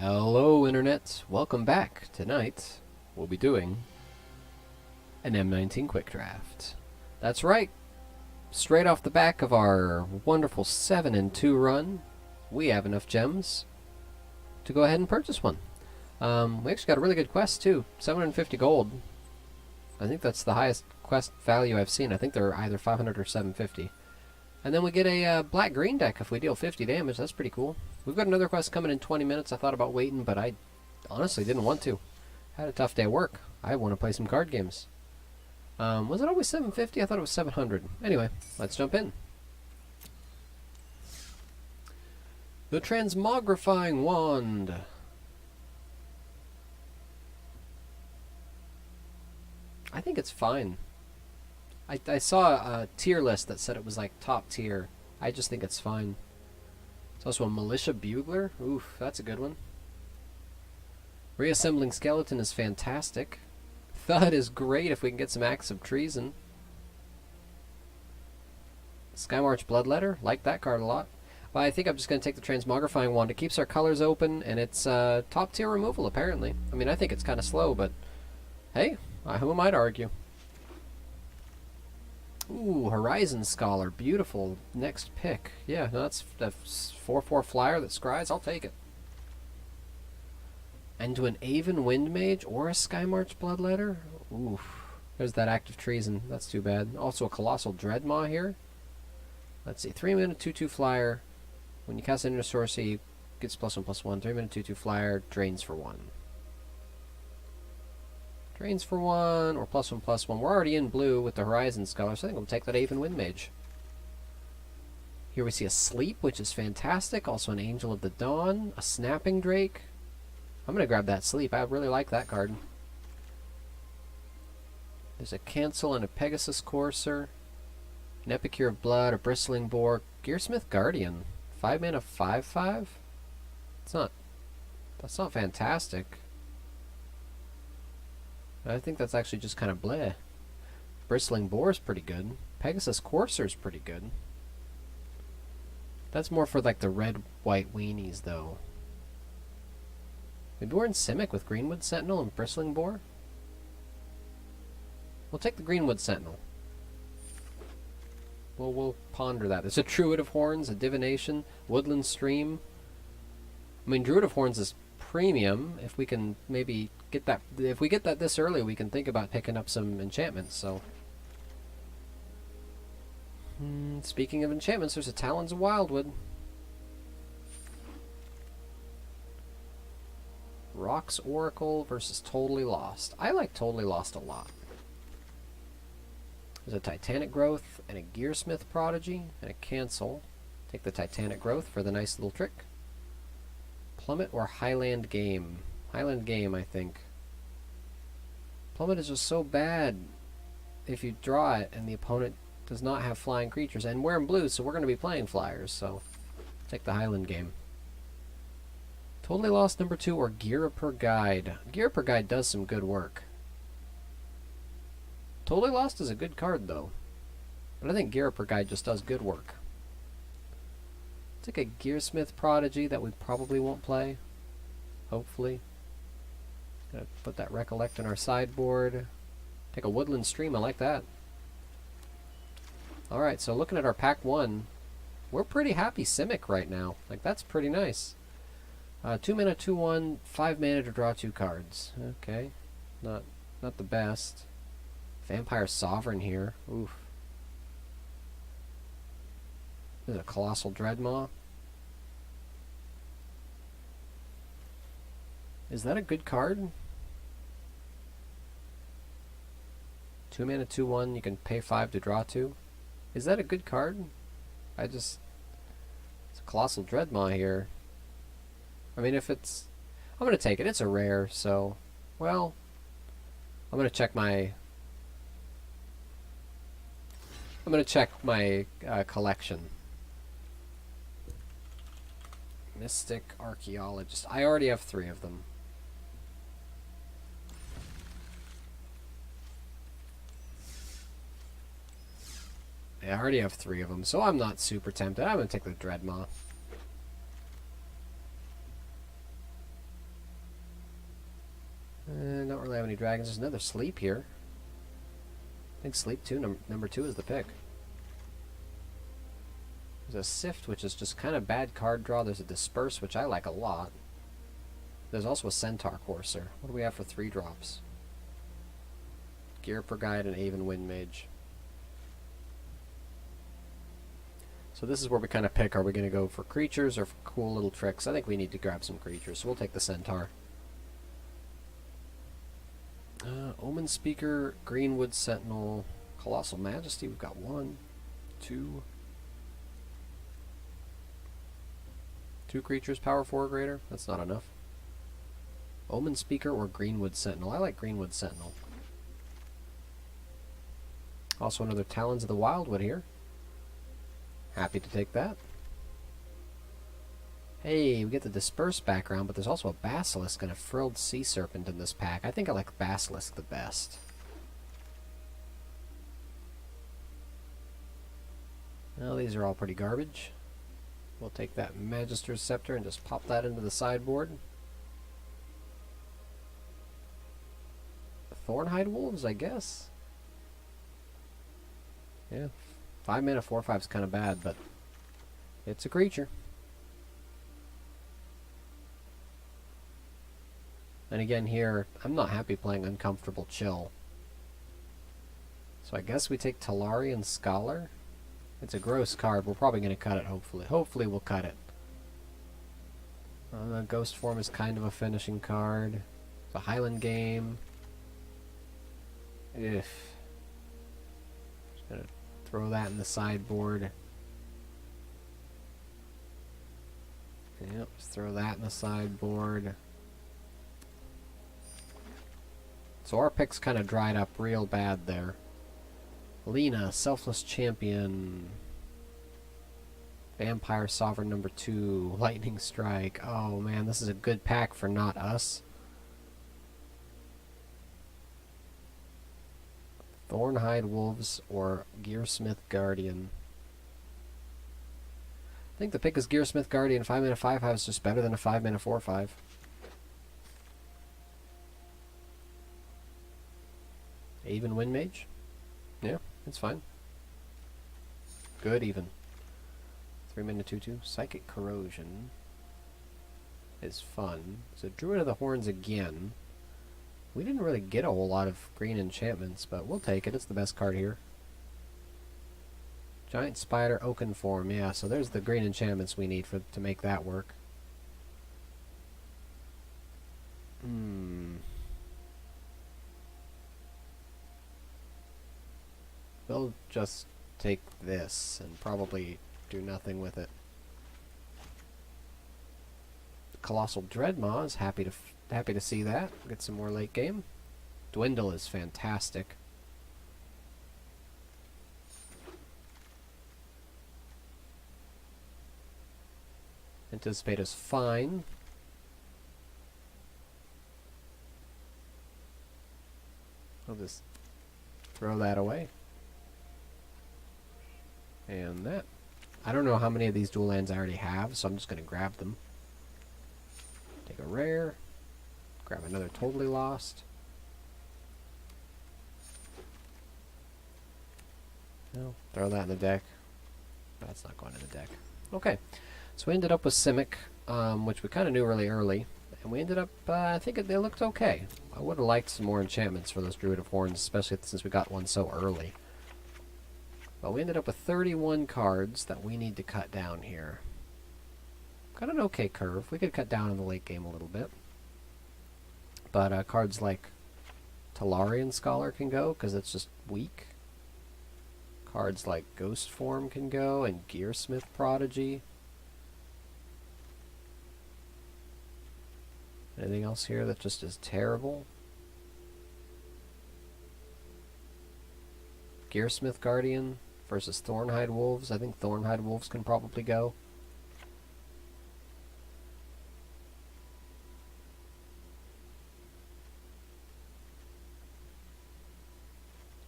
Hello Internet, welcome back. Tonight, we'll be doing an M19 QuickDraft. That's right, straight off the back of our wonderful 7-2 run, we have enough gems to go ahead and purchase one. We actually got a really good quest too, 750 gold. I think that's the highest quest value I've seen. I think they're either 500 or 750. And then we get a black-green deck if we deal 50 damage. That's pretty cool. We've got another quest coming in 20 minutes. I thought about waiting, but I honestly didn't want to. I had a tough day at work. I want to play some card games. Was it always 750? I thought it was 700. Anyway, let's jump in. The Transmogrifying Wand. I think it's fine. I saw a tier list that said it was like top tier. I just think it's fine. It's also a Militia Bugler. Oof, that's a good one. Reassembling Skeleton is fantastic. Thud is great if we can get some acts of treason. Skymarch Bloodletter, like that card a lot. But I think I'm just going to take the Transmogrifying Wand. It keeps our colors open, and it's top tier removal apparently. I mean, I think it's kind of slow, but hey, who am I to argue? Ooh, Horizon Scholar. Beautiful. Next pick. Yeah, no, that's a 4/4 flyer that scries. I'll take it. And to an Aven Wind Mage or a Skymarch Bloodletter? Oof. There's that act of treason. That's too bad. Also a Colossal Dreadmaw here. Let's see. 3-mana 2/2 flyer. When you cast it into sorcery, gets +1/+1. 3-mana 2/2 flyer. Drains for 1. Drains for 1, or +1/+1. We're already in blue with the Horizon Scholar, so I think we'll take that Aven Wind Mage. Here we see a Sleep, which is fantastic. Also an Angel of the Dawn, a Snapping Drake. I'm going to grab that Sleep. I really like that card. There's a Cancel and a Pegasus Courser, an Epicure of Blood, a Bristling Boar, Gearsmith Guardian. 5-mana 5/5? That's not fantastic. I think that's actually just kind of bleh. Bristling Boar is pretty good. Pegasus Courser is pretty good. That's more for like the red-white weenies, though. Maybe we're in Simic with Greenwood Sentinel and Bristling Boar? We'll take the Greenwood Sentinel. We'll ponder that. There's a Druid of Horns, a Divination, Woodland Stream. I mean, Druid of Horns is premium. If we can maybe get that, if we get that this early, we can think about picking up some enchantments. So, speaking of enchantments, there's a Talons of Wildwood. Rock's Oracle versus Totally Lost. I like Totally Lost a lot. There's a Titanic Growth and a Gearsmith Prodigy and a Cancel. Take the Titanic Growth for the nice little trick. Plummet or Highland Game? Highland Game, I think. Plummet is just so bad if you draw it and the opponent does not have flying creatures. And we're in blue, so we're going to be playing flyers, so take the Highland Game. Totally Lost number 2 or Gear Per Guide. Gear Per Guide does some good work. Totally Lost is a good card, though. But I think Gear Per Guide just does good work. Take a Gearsmith Prodigy that we probably won't play. Hopefully. Gonna put that Recollect in our sideboard. Take a Woodland Stream, I like that. Alright, so looking at our pack 1, we're pretty happy Simic right now. Like, that's pretty nice. 2-mana 2/1, 5 mana to draw 2 cards. Okay. Not the best. Vampire Sovereign here. Oof. There's a Colossal Dreadmaw. Is that a good card? 2-mana 2/1, you can pay 5 to draw 2. Is that a good card? It's a Colossal Dreadmaw here. I mean, if it's... I'm going to take it. It's a rare, so... Well, I'm going to check my... collection. Mystic Archaeologist. I already have 3 of them. I already have 3 of them, so I'm not super tempted. I'm going to take the Dreadmaw. really have any dragons. There's another sleep here. I think sleep 2, number 2 is the pick. There's a sift, which is just kind of bad card draw. There's a disperse, which I like a lot. There's also a centaur courser. What do we have for 3 drops? Gear per guide and Aven Wind Mage. So this is where we kind of pick. Are we going to go for creatures or for cool little tricks? I think we need to grab some creatures, so we'll take the centaur. Omen Speaker, Greenwood Sentinel, Colossal Majesty. We've got 1, 2. 2 creatures, power 4 or greater. That's not enough. Omen Speaker or Greenwood Sentinel. I like Greenwood Sentinel. Also another Talons of the Wildwood here. Happy to take that. Hey, we get the Disperse background, but there's also a Basilisk and a Frilled Sea Serpent in this pack. I think I like Basilisk the best. Well, these are all pretty garbage. We'll take that Magister's Scepter and just pop that into the sideboard. Thornhide Wolves, I guess. Yeah, 5 mana 4/5 is kind of bad, but it's a creature. And again here, I'm not happy playing Uncomfortable Chill. So I guess we take Talarian Scholar. It's a gross card. We're probably going to cut it, hopefully. Hopefully we'll cut it. Ghost Form is kind of a finishing card. It's a Highland Game. Just going to throw that in the sideboard. Yep, just throw that in the sideboard. So our picks kind of dried up real bad there. Lena, Selfless Champion. Vampire Sovereign number 2. Lightning Strike. Oh man, this is a good pack for not us. Thornhide Wolves or Gearsmith Guardian. I think the pick is Gearsmith Guardian. 5 mana 5/5 is just better than a 5 mana 4/5. Aven Wind Mage? Yeah, it's fine. Good even. 3 mana 2/2. Psychic Corrosion is fun. So Druid of the Horns again. We didn't really get a whole lot of green enchantments, but we'll take it. It's the best card here. Giant Spider, Oaken Form. Yeah, so there's the green enchantments we need to make that work. We'll just take this and probably do nothing with it. Colossal Dreadmaw is happy to see that. Get some more late game. Dwindle is fantastic. Anticipate is fine. I'll just throw that away. And that. I don't know how many of these dual lands I already have, so I'm just going to grab them. Take a rare. Grab another Totally Lost. No, throw that in the deck. That's not going in the deck. Okay, so we ended up with Simic, which we kind of knew really early. And we ended up, I think they looked okay. I would have liked some more enchantments for those Druid of Horns, especially since we got one so early. But we ended up with 31 cards that we need to cut down here. Got an okay curve. We could cut down in the late game a little bit. But cards like Talarian Scholar can go, because it's just weak. Cards like Ghost Form can go, and Gearsmith Prodigy. Anything else here that just is terrible? Gearsmith Guardian versus Thornhide Wolves. I think Thornhide Wolves can probably go.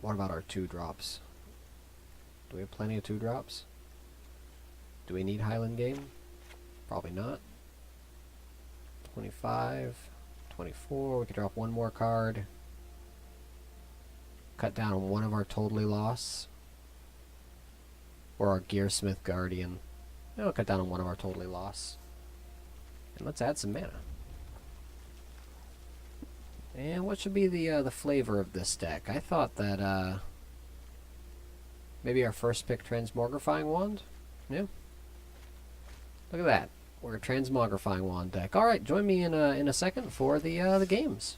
What about our 2-drops? Do we have plenty of 2-drops? Do we need Highland Game? Probably not. 25, 24. We could drop one more card. Cut down on one of our Totally Lost. Or our Gearsmith Guardian. I'll cut down on one of our Totally Lost. And let's add some mana. And what should be the flavor of this deck? I thought that maybe our first pick Transmogrifying Wand? Yeah. Look at that. We're a Transmogrifying Wand deck. Alright, join me in a second for the games.